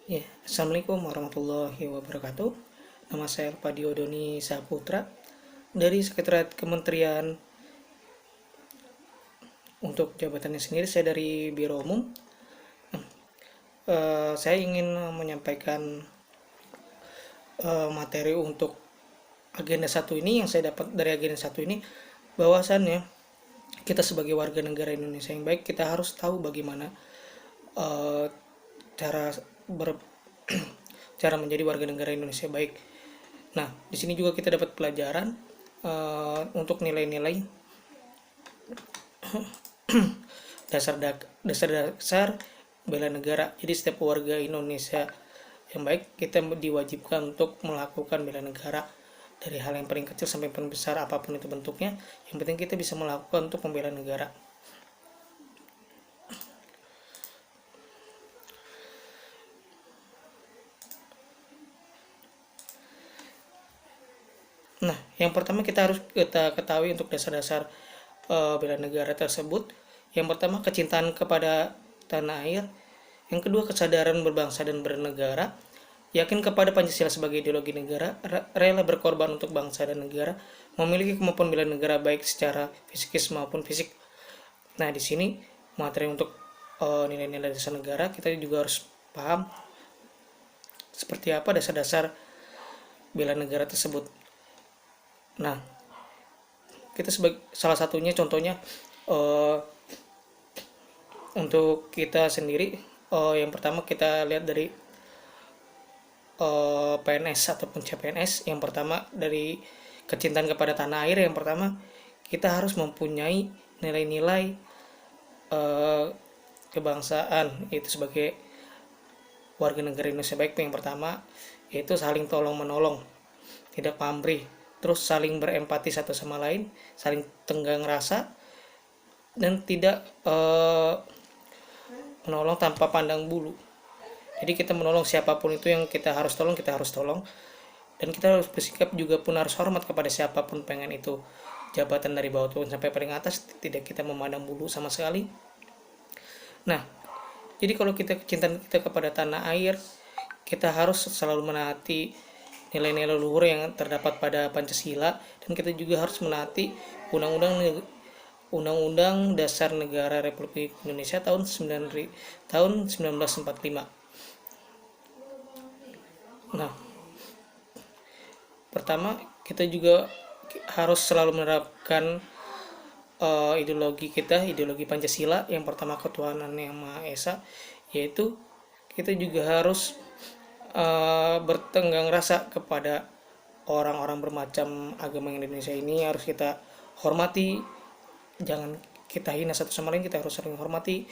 Ya, Assalamualaikum warahmatullahi wabarakatuh. Nama saya Padio Doni Saputra dari Sekretariat Kementerian. Untuk jabatannya sendiri saya dari Biro Umum. Saya ingin menyampaikan materi untuk agenda satu ini yang saya dapat dari agenda satu ini, bahwasannya kita sebagai warga negara Indonesia yang baik, kita harus tahu bagaimana eh, cara ber cara menjadi warga negara Indonesia baik. Nah, di sini juga kita dapat pelajaran untuk nilai-nilai dasar-dasar bela negara. Jadi setiap warga Indonesia yang baik, kita diwajibkan untuk melakukan bela negara dari hal yang paling kecil sampai paling besar, apapun itu bentuknya. Yang penting kita bisa melakukan untuk membela negara. Nah, yang pertama kita ketahui untuk dasar-dasar bela negara tersebut. Yang pertama, kecintaan kepada tanah air. Yang kedua, kesadaran berbangsa dan bernegara. Yakin kepada Pancasila sebagai ideologi negara, rela berkorban untuk bangsa dan negara, memiliki kemampuan bela negara baik secara fisikis maupun fisik. Nah, di sini materi untuk nilai-nilai dasar negara, kita juga harus paham seperti apa dasar-dasar bela negara tersebut. Nah, kita sebagai salah satunya contohnya uh, untuk kita sendiri, yang pertama kita lihat dari PNS ataupun CPNS. Yang pertama dari kecintaan kepada tanah air, yang pertama kita harus mempunyai nilai-nilai uh, kebangsaan, itu sebagai warga negara Indonesia baik. Yang pertama yaitu saling tolong menolong, tidak pamrih, terus saling berempati satu sama lain, saling tenggang rasa, dan tidak menolong tanpa pandang bulu. Jadi kita menolong siapapun itu yang kita harus tolong, kita harus tolong. Dan kita harus bersikap juga pun harus hormat kepada siapapun, pengen itu jabatan dari bawah turun sampai paling atas, tidak kita memandang bulu sama sekali. Nah, jadi kalau kita cinta kita kepada tanah air, kita harus selalu menaati nilai-nilai luhur yang terdapat pada Pancasila, dan kita juga harus menaati Undang-Undang Dasar Negara Republik Indonesia tahun 1945. Nah, pertama kita juga harus selalu menerapkan ideologi Pancasila. Yang pertama, ketuhanan yang Maha Esa, yaitu kita juga harus bertenggang rasa kepada orang-orang bermacam agama yang Indonesia ini, harus kita hormati, jangan kita hina satu sama lain, kita harus saling hormati.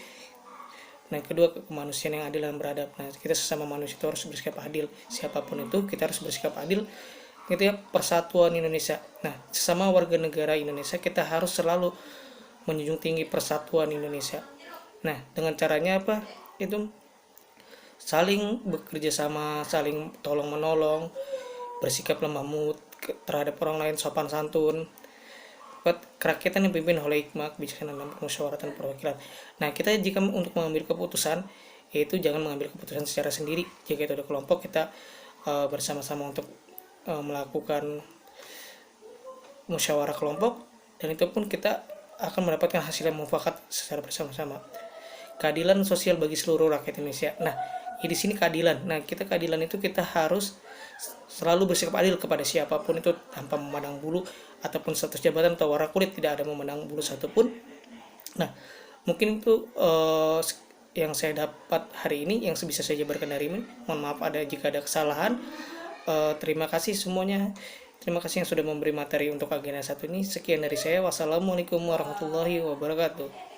Nah, kedua, kemanusiaan yang adil dan beradab. Nah, kita sesama manusia itu harus bersikap adil, siapapun itu kita harus bersikap adil. Gitu ya, persatuan Indonesia. Nah, sesama warga negara Indonesia kita harus selalu menjunjung tinggi persatuan Indonesia. Nah, dengan caranya apa? Itu saling bekerja sama, saling tolong menolong, bersikap lemah lembut terhadap orang lain, sopan santun. Buat kerakyatan yang dipimpin oleh hikmah, kebijaksanaan, dan permusyawaratan perwakilan. Nah, kita jika untuk mengambil keputusan, yaitu jangan mengambil keputusan secara sendiri. Jika itu ada kelompok, kita bersama-sama untuk melakukan musyawarah kelompok, dan itu pun kita akan mendapatkan hasil yang mufakat secara bersama-sama. Keadilan sosial bagi seluruh rakyat Indonesia. Nah, di sini keadilan. Nah, keadilan itu kita harus selalu bersikap adil kepada siapapun itu, tanpa memandang bulu ataupun status jabatan atau warna kulit, tidak ada memandang bulu satupun. Nah, mungkin itu yang saya dapat hari ini, yang bisa saya jabarkan dari ini. Mohon maaf jika ada kesalahan. Terima kasih semuanya. Terima kasih yang sudah memberi materi untuk agenda satu ini. Sekian dari saya. Wassalamualaikum warahmatullahi wabarakatuh.